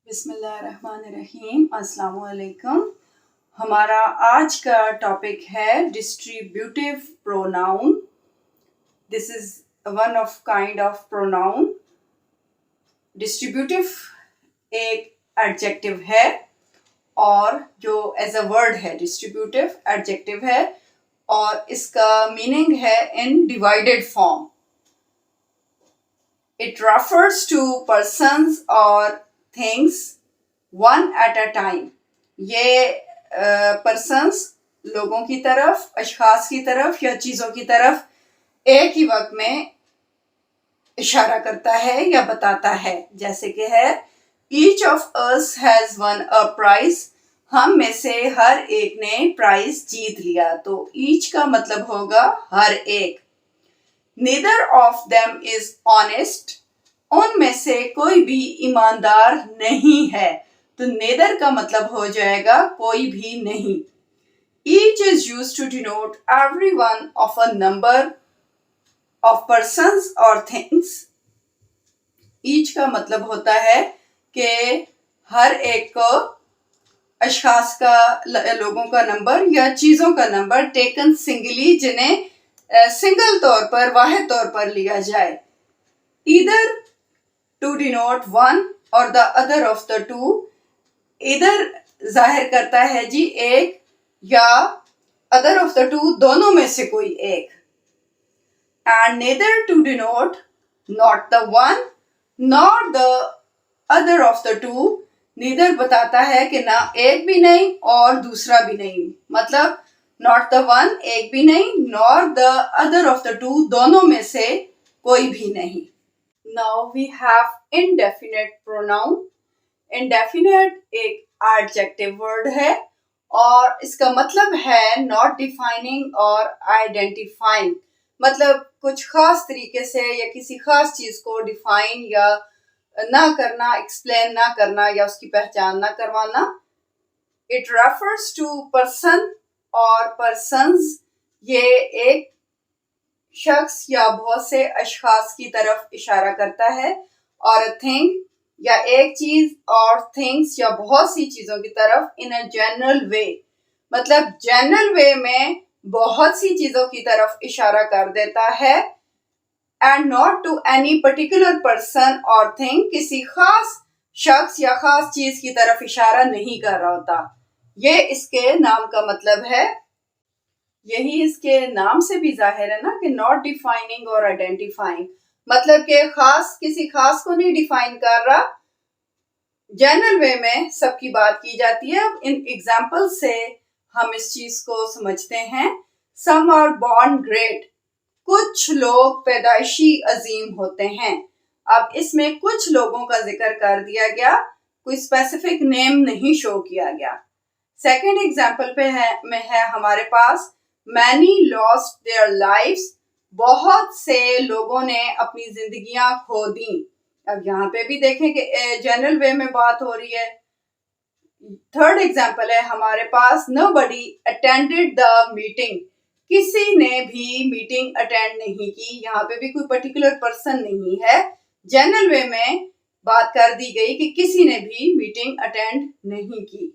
बिस्मिल्लाहिर्रहमानिर्रहीम, अस्सलाम वालेकुम। हमारा आज का टॉपिक है distributive pronoun. This is one of kind of pronoun. Distributive एक एडजेक्टिव है और जो एज अ वर्ड है डिस्ट्रीब्यूटिव एडजेक्टिव है और इसका मीनिंग है इन divided form. It refers to persons or things one at a time. ये persons लोगों की तरफ, अशखास की तरफ या चीज़ों की तरफ एक ही वक्त में इशारा करता है या बताता है। जैसे कि है Each of us has won a prize. हम में से हर एक ने प्राइज जीत लिया। तो each का मतलब होगा हर एक। Neither of them is honest. उनमें से कोई भी ईमानदार नहीं है। तो neither का मतलब हो जाएगा कोई भी नहीं। Each is used to denote every one of a number of persons or things. Each का मतलब होता है कि हर एक को अशखास का, लोगों का नंबर या चीज़ों का नंबर टेकन सिंगली, जिन्हें सिंगल तौर पर, वाहिद तौर पर लिया जाए। ईदर टू डिनोट वन और the other of the to. इधर जाहिर करता है जी एक, या अदर ऑफ द टू दोनों में से कोई एक। And neither to denote not the one not the other of the two. Neither बताता है कि ना एक भी नहीं और दूसरा भी नहीं, मतलब नॉट द वन एक भी नहीं, nor the other of the two दोनों में से कोई भी नहीं। Now we have indefinite pronoun. Indefinite एक एडजेक्टिव वर्ड है और इसका मतलब है नॉट डिफाइनिंग और आइडेंटिफाइंग, मतलब कुछ खास तरीके से या किसी खास चीज को डिफाइन या ना करना, एक्सप्लेन ना करना या उसकी पहचान ना करवाना। इट रेफर्स टू पर्सन और पर्सन्स, ये एक शख्स या बहुत से अशखास की तरफ इशारा करता है। और अ थिंग या एक चीज, और थिंग्स या बहुत सी चीजों की तरफ इन अ जनरल वे, मतलब जनरल वे में बहुत सी चीजों की तरफ इशारा कर देता है। And not to any particular person और थिंग, किसी खास शख्स या खास चीज की तरफ इशारा नहीं कर रहा होता। ये इसके नाम का मतलब है। यही इसके नाम से भी जाहिर है ना कि नॉट डिफाइनिंग और आइडेंटिफाइंग, मतलब कि खास किसी खास को नहीं डिफाइन कर रहा, जनरल वे में सबकी बात की जाती है। इन एग्जाम्पल से हम इस चीज को समझते हैं। सम आर बॉर्न ग्रेट, कुछ लोग पैदाइशी अजीम होते हैं। अब इसमें कुछ लोगों का जिक्र कर दिया गया, कोई स्पेसिफिक नेम नहीं शो किया गया। सेकेंड एग्जाम्पल में है हमारे पास मैनी लॉस्ट देयर लाइव्स, बहुत से लोगों ने अपनी जिंदगियां खो दी। अब यहाँ पे भी देखें कि जनरल वे में बात हो रही है। थर्ड एग्जाम्पल है हमारे पास नोबडी अटेंडेड द मीटिंग, किसी ने भी मीटिंग अटेंड नहीं की। यहाँ पे भी कोई पर्टिकुलर पर्सन नहीं है, जनरल वे में बात कर दी गई कि किसी ने भी मीटिंग अटेंड नहीं की।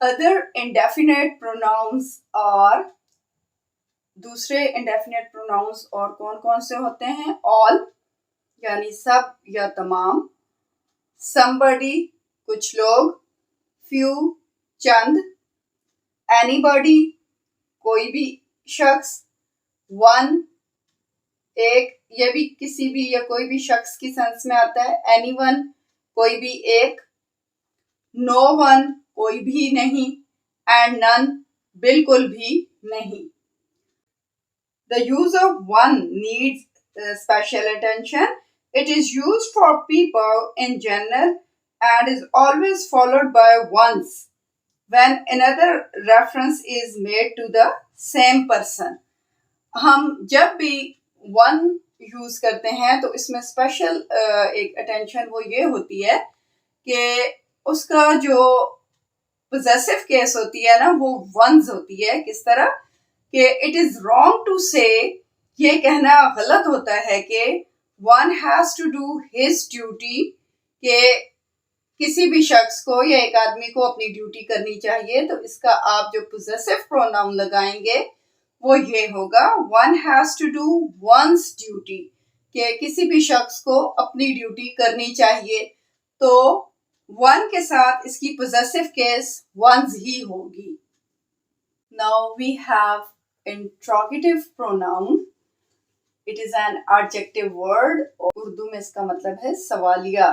अदर इंडेफिनेट प्रोनाउंस, और दूसरे इंडेफिनेट प्रोनाउंस और कौन कौन से होते हैं? ऑल यानी सब या तमाम, समबडी कुछ लोग, फ्यू चंद, एनीबॉडी कोई भी शख्स, वन एक, ये भी किसी भी या कोई भी शख्स की सेंस में आता है। एनीवन कोई भी एक, नो वन कोई भी नहीं, एंड नन बिल्कुल भी नहीं। The use of one needs special attention. It is used for people in general and is always followed by once when another reference is made to the same person. हम जब भी one use करते हैं तो इसमें special एक attention वो ये होती है कि उसका जो पोजेसिव केस होती है ना, वो वंस होती है। किस तरह कि इट इज रॉन्ग टू से, ये कहना गलत होता है कि one has to do his duty, के किसी भी शख्स को या एक आदमी को अपनी ड्यूटी करनी चाहिए, तो इसका आप जो पोजेसिव प्रोनाउन लगाएंगे वो ये होगा, one has to do one's duty, कि किसी भी शख्स को अपनी ड्यूटी करनी चाहिए, तो वन के साथ इसकी पोजेसिव केस वंस ही होगी। Now we have interrogative pronoun. It is an adjective word, और उर्दू में इसका मतलब है सवालिया,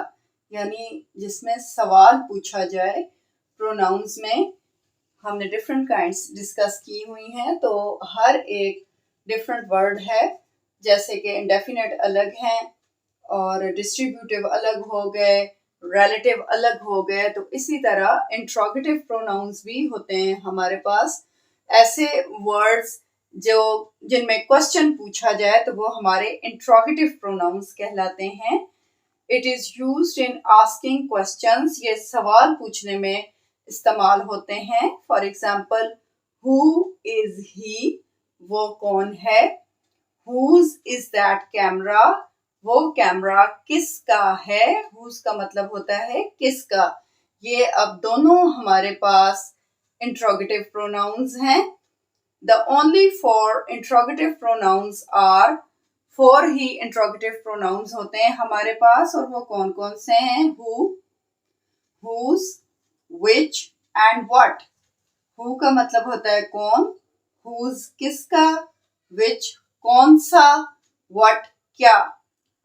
यानी जिसमें सवाल पूछा जाए। प्रोनाउंस में हमने डिफरेंट काइंड्स डिस्कस की हुई हैं, तो हर एक डिफरेंट वर्ड है, जैसे कि इंडेफिनेट अलग हैं और डिस्ट्रीब्यूटिव अलग हो गए, रिलेटिव अलग हो गए, तो इसी तरह इंट्रोगेटिव प्रोनाउंस भी होते हैं हमारे पास। ऐसे वर्ड्स जो जिनमें क्वेश्चन पूछा जाए तो वो हमारे इंट्रोगेटिव प्रोनाउंस कहलाते हैं। It is used in asking questions, ये सवाल पूछने में इस्तेमाल होते हैं। For example, who is he, वो कौन है। हुज इज दैट कैमरा, वो कैमरा किसका है। हुज का मतलब होता है किसका। ये अब दोनों हमारे पास इंट्रोगेटिव प्रोनाउंस हैं। The only four interrogative pronouns are, four ही इंट्रोगेटिव प्रोनाउंस होते हैं हमारे पास, और वो कौन कौन से हैं। Who, whose, which and what. Who का मतलब होता है कौन, हुज किसका, विच कौन सा, व्हाट क्या।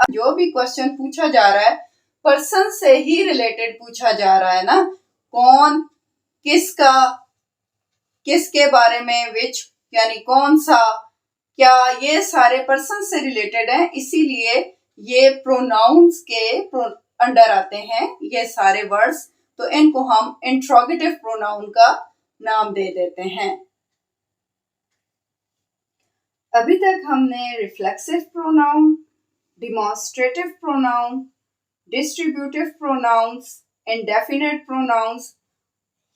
अब जो भी क्वेश्चन पूछा जा रहा है पर्सन से ही रिलेटेड पूछा जा रहा है ना, कौन, किसका, किसके बारे में, विच यानी कौन सा, क्या, ये सारे पर्सन से रिलेटेड हैं, इसीलिए ये प्रोनाउंस के अंडर आते हैं ये सारे वर्ड्स, तो इनको हम इंट्रोगेटिव प्रोनाउन का नाम दे देते हैं। अभी तक हमने reflexive pronoun, demonstrative pronoun, distributive pronouns, indefinite pronouns,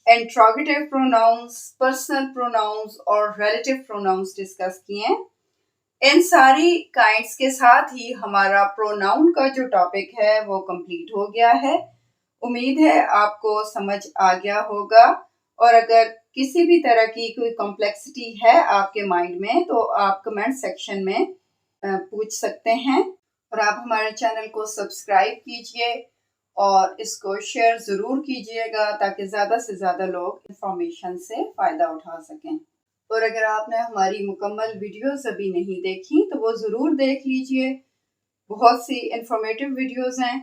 interrogative pronouns, personal pronouns और रिलेटिव प्रोनाउंस डिस्कस किए। इन सारी काइंड्स के साथ ही हमारा प्रोनाउन का जो टॉपिक है वो कंप्लीट हो गया है। उम्मीद है आपको समझ आ गया होगा, और अगर किसी भी तरह की कोई कॉम्प्लेक्सिटी है आपके माइंड में तो आप कमेंट सेक्शन में पूछ सकते हैं। और आप हमारे चैनल को सब्सक्राइब कीजिए और इसको शेयर ज़रूर कीजिएगा ताकि ज़्यादा से ज़्यादा लोग इंफॉर्मेशन से फ़ायदा उठा सकें। और अगर आपने हमारी मुकम्मल वीडियोस अभी नहीं देखी तो वो ज़रूर देख लीजिए। बहुत सी इंफॉर्मेटिव वीडियोस हैं।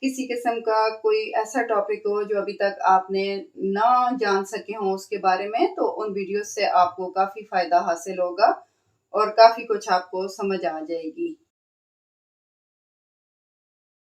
किसी किस्म का कोई ऐसा टॉपिक हो जो अभी तक आपने ना जान सके हों उसके बारे में, तो उन वीडियोस से आपको काफ़ी फ़ायदा हासिल होगा और काफ़ी कुछ आपको समझ आ जाएगी।